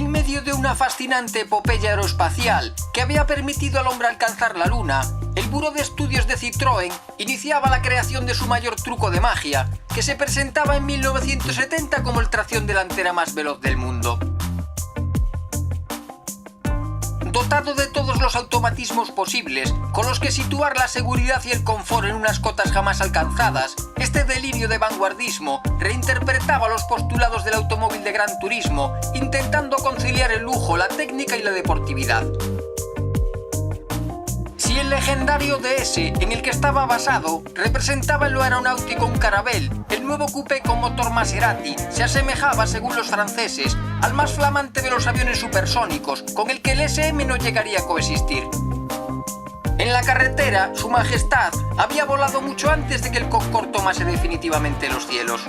En medio de una fascinante epopeya aeroespacial que había permitido al hombre alcanzar la Luna, el Buró de Estudios de Citroën iniciaba la creación de su mayor truco de magia, que se presentaba en 1970 como el tracción delantera más veloz del mundo. Dotado de todos los automatismos posibles, con los que situar la seguridad y el confort en unas cotas jamás alcanzadas, este delirio de vanguardismo reinterpretaba los postulados del automóvil de gran turismo, intentando conciliar el lujo, la técnica y la deportividad. Si el legendario DS en el que estaba basado representaba en lo aeronáutico un Caravelle, el nuevo coupé con motor Maserati se asemejaba, según los franceses, al más flamante de los aviones supersónicos, con el que el SM no llegaría a coexistir. En la carretera, Su Majestad había volado mucho antes de que el Concorde tomase definitivamente los cielos.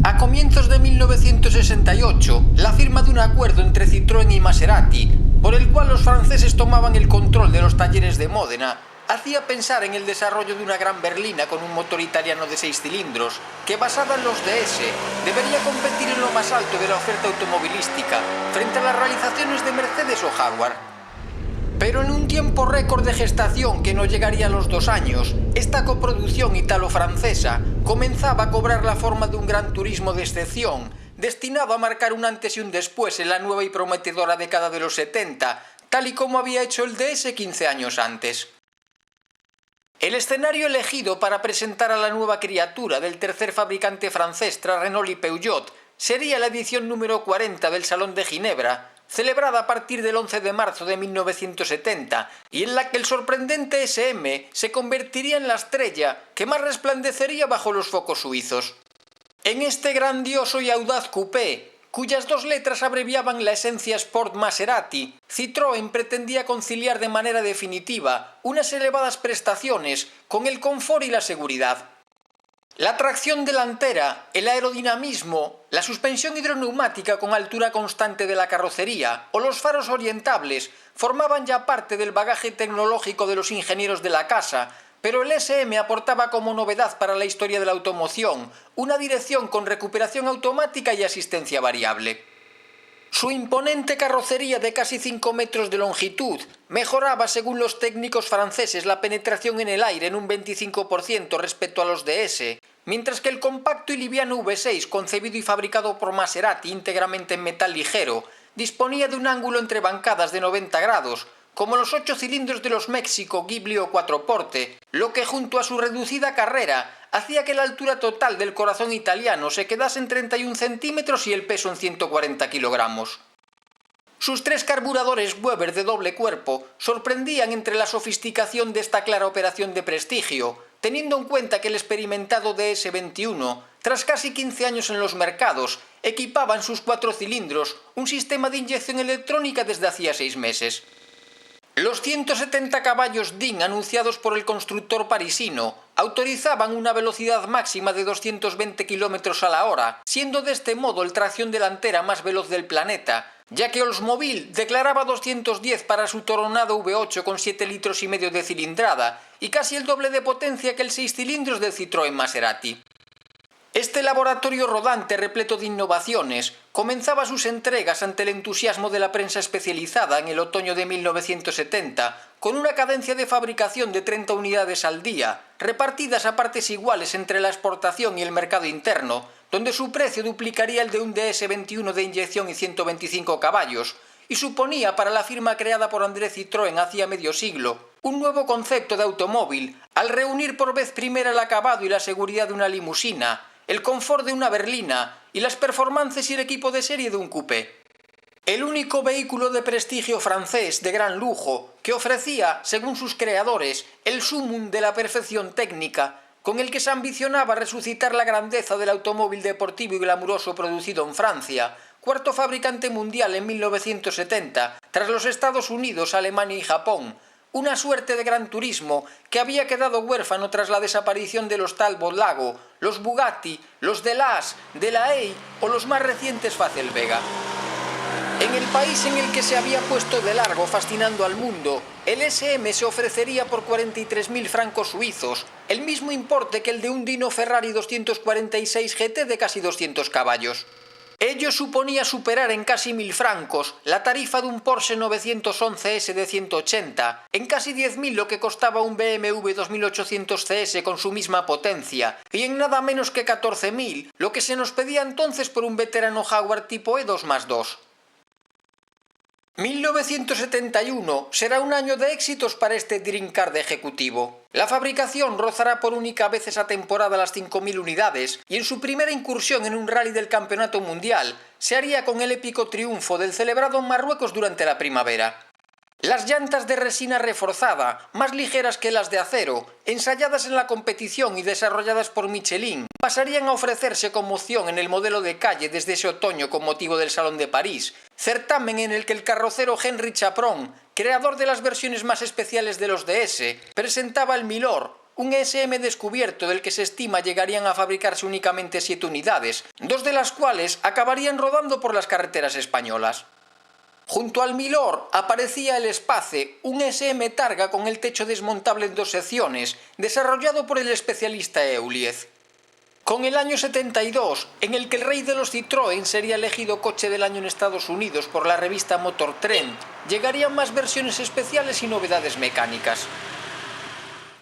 A comienzos de 1968, la firma de un acuerdo entre Citroën y Maserati, por el cual los franceses tomaban el control de los talleres de Módena, hacía pensar en el desarrollo de una gran berlina con un motor italiano de 6 cilindros, que basada en los DS, debería competir en lo más alto de la oferta automovilística, frente a las realizaciones de Mercedes o Jaguar. Pero en un tiempo récord de gestación que no llegaría a los 2 años, esta coproducción italo-francesa comenzaba a cobrar la forma de un gran turismo de excepción, destinado a marcar un antes y un después en la nueva y prometedora década de los 70, tal y como había hecho el DS 15 años antes. El escenario elegido para presentar a la nueva criatura del tercer fabricante francés tras Renault y Peugeot sería la edición número 40 del Salón de Ginebra, celebrada a partir del 11 de marzo de 1970, y en la que el sorprendente SM se convertiría en la estrella que más resplandecería bajo los focos suizos. En este grandioso y audaz coupé, cuyas 2 letras abreviaban la esencia Sport Maserati, Citroën pretendía conciliar de manera definitiva unas elevadas prestaciones con el confort y la seguridad. La tracción delantera, el aerodinamismo, la suspensión hidroneumática con altura constante de la carrocería o los faros orientables formaban ya parte del bagaje tecnológico de los ingenieros de la casa, pero el SM aportaba como novedad para la historia de la automoción una dirección con recuperación automática y asistencia variable. Su imponente carrocería de casi 5 metros de longitud mejoraba, según los técnicos franceses, la penetración en el aire en un 25% respecto a los DS, mientras que el compacto y liviano V6, concebido y fabricado por Maserati íntegramente en metal ligero, disponía de un ángulo entre bancadas de 90 grados, como los 8 cilindros de los México, Ghibli o 4porte, lo que junto a su reducida carrera hacía que la altura total del corazón italiano se quedase en 31 centímetros y el peso en 140 kilogramos. Sus 3 carburadores Weber de doble cuerpo sorprendían entre la sofisticación de esta clara operación de prestigio, teniendo en cuenta que el experimentado DS21, tras casi 15 años en los mercados, equipaba en sus 4 cilindros un sistema de inyección electrónica desde hacía 6 meses. Los 170 caballos DIN anunciados por el constructor parisino autorizaban una velocidad máxima de 220 km a la hora, siendo de este modo el tracción delantera más veloz del planeta, ya que Oldsmobile declaraba 210 para su Toronado V8 con 7,5 litros de cilindrada y casi el doble de potencia que el 6 cilindros del Citroën Maserati. Este laboratorio rodante repleto de innovaciones comenzaba sus entregas ante el entusiasmo de la prensa especializada en el otoño de 1970, con una cadencia de fabricación de 30 unidades al día, repartidas a partes iguales entre la exportación y el mercado interno, donde su precio duplicaría el de un DS21 de inyección y 125 caballos, y suponía para la firma creada por André Citroën hacía medio siglo un nuevo concepto de automóvil, al reunir por vez primera el acabado y la seguridad de una limusina, el confort de una berlina y las performances y el equipo de serie de un coupé. El único vehículo de prestigio francés de gran lujo que ofrecía, según sus creadores, el sumum de la perfección técnica, con el que se ambicionaba resucitar la grandeza del automóvil deportivo y glamuroso producido en Francia, cuarto fabricante mundial en 1970, tras los Estados Unidos, Alemania y Japón, una suerte de gran turismo que había quedado huérfano tras la desaparición de los Talbot Lago, los Bugatti, los Delage, Delahaye o los más recientes Facel-Vega. En el país en el que se había puesto de largo fascinando al mundo, el SM se ofrecería por 43.000 francos suizos, el mismo importe que el de un Dino Ferrari 246 GT de casi 200 caballos. Ello suponía superar en casi 1.000 francos la tarifa de un Porsche 911S de 180, en casi 10.000 lo que costaba un BMW 2800 CS con su misma potencia, y en nada menos que 14.000 lo que se nos pedía entonces por un veterano Jaguar tipo E2+2. 1971 será un año de éxitos para este Dream Car de ejecutivo. La fabricación rozará por única vez esa temporada las 5.000 unidades y en su primera incursión en un rally del Campeonato Mundial se haría con el épico triunfo del celebrado en Marruecos durante la primavera. Las llantas de resina reforzada, más ligeras que las de acero, ensayadas en la competición y desarrolladas por Michelin, pasarían a ofrecerse como opción en el modelo de calle desde ese otoño con motivo del Salón de París, certamen en el que el carrocero Henry Chapron, creador de las versiones más especiales de los DS, presentaba el Milord, un SM descubierto del que se estima llegarían a fabricarse únicamente 7 unidades, 2 de las cuales acabarían rodando por las carreteras españolas. Junto al Milord aparecía el Space, un SM Targa con el techo desmontable en 2 secciones, desarrollado por el especialista Euliez. Con el año 72, en el que el rey de los Citroën sería elegido coche del año en Estados Unidos por la revista Motor Trend, llegarían más versiones especiales y novedades mecánicas.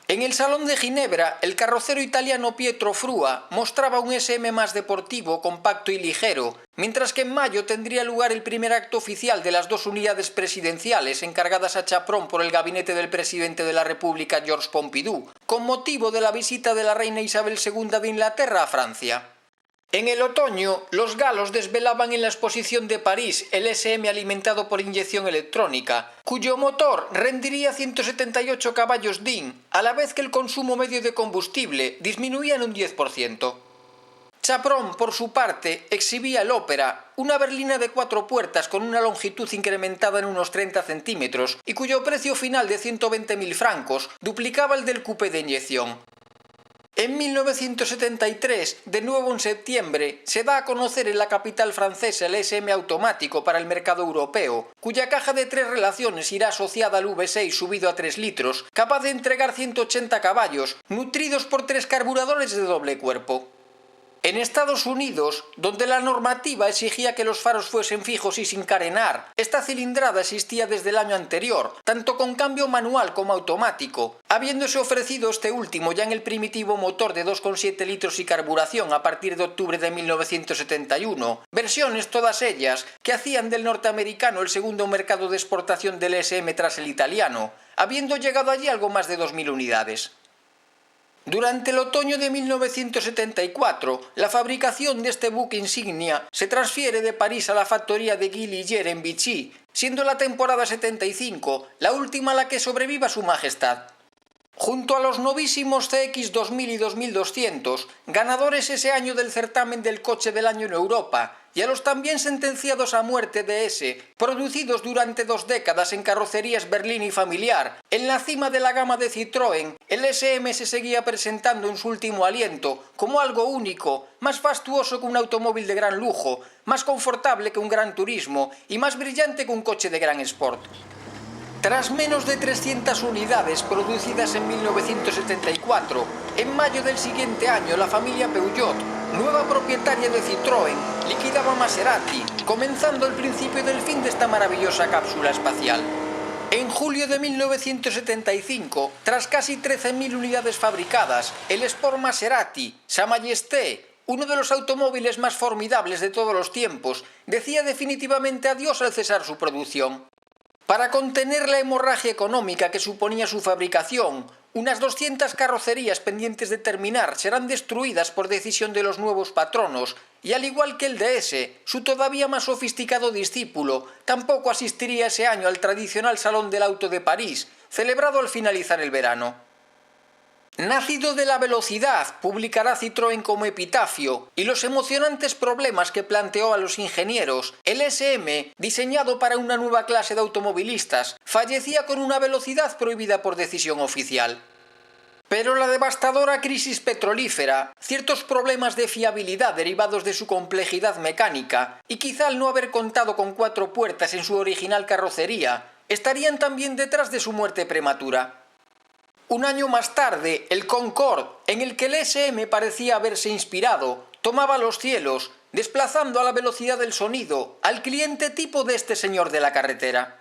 En el Salón de Ginebra, el carrocero italiano Pietro Frua mostraba un SM más deportivo, compacto y ligero, mientras que en mayo tendría lugar el primer acto oficial de las 2 unidades presidenciales encargadas a Chapron por el gabinete del presidente de la República Georges Pompidou, con motivo de la visita de la reina Isabel II de Inglaterra a Francia. En el otoño, los galos desvelaban en la exposición de París el SM alimentado por inyección electrónica, cuyo motor rendiría 178 caballos DIN, a la vez que el consumo medio de combustible disminuía en un 10%. Chapron, por su parte, exhibía el Opera, una berlina de 4 puertas con una longitud incrementada en unos 30 centímetros y cuyo precio final de 120.000 francos duplicaba el del coupé de inyección. En 1973, de nuevo en septiembre, se da a conocer en la capital francesa el SM automático para el mercado europeo, cuya caja de 3 relaciones irá asociada al V6 subido a 3 litros, capaz de entregar 180 caballos, nutridos por 3 carburadores de doble cuerpo. En Estados Unidos, donde la normativa exigía que los faros fuesen fijos y sin carenar, esta cilindrada existía desde el año anterior, tanto con cambio manual como automático, habiéndose ofrecido este último ya en el primitivo motor de 2,7 litros y carburación a partir de octubre de 1971, versiones todas ellas que hacían del norteamericano el segundo mercado de exportación del SM tras el italiano, habiendo llegado allí algo más de 2.000 unidades. Durante el otoño de 1974, la fabricación de este buque insignia se transfiere de París a la factoría de Guy Ligier en Vichy, siendo la temporada 75 la última a la que sobreviva su majestad. Junto a los novísimos CX 2000 y 2200, ganadores ese año del certamen del coche del año en Europa, y a los también sentenciados a muerte de S, producidos durante 2 décadas en carrocerías berlín y familiar, en la cima de la gama de Citroën, el SM se seguía presentando en su último aliento como algo único, más fastuoso que un automóvil de gran lujo, más confortable que un gran turismo y más brillante que un coche de gran sport. Tras menos de 300 unidades producidas en 1974, en mayo del siguiente año la familia Peugeot, nueva propietaria de Citroën, liquidaba Maserati, comenzando el principio del fin de esta maravillosa cápsula espacial. En julio de 1975, tras casi 13.000 unidades fabricadas, el Sport Maserati, Sa Majesté, uno de los automóviles más formidables de todos los tiempos, decía definitivamente adiós al cesar su producción. Para contener la hemorragia económica que suponía su fabricación, unas 200 carrocerías pendientes de terminar serán destruidas por decisión de los nuevos patronos, y al igual que el DS, su todavía más sofisticado discípulo tampoco asistiría ese año al tradicional Salón del Auto de París, celebrado al finalizar el verano. Nacido de la velocidad, publicará Citroën como epitafio, y los emocionantes problemas que planteó a los ingenieros, el SM, diseñado para una nueva clase de automovilistas, fallecía con una velocidad prohibida por decisión oficial. Pero la devastadora crisis petrolífera, ciertos problemas de fiabilidad derivados de su complejidad mecánica, y quizá el no haber contado con 4 puertas en su original carrocería, estarían también detrás de su muerte prematura. Un año más tarde, el Concorde, en el que el SM parecía haberse inspirado, tomaba los cielos, desplazando a la velocidad del sonido al cliente tipo de este señor de la carretera.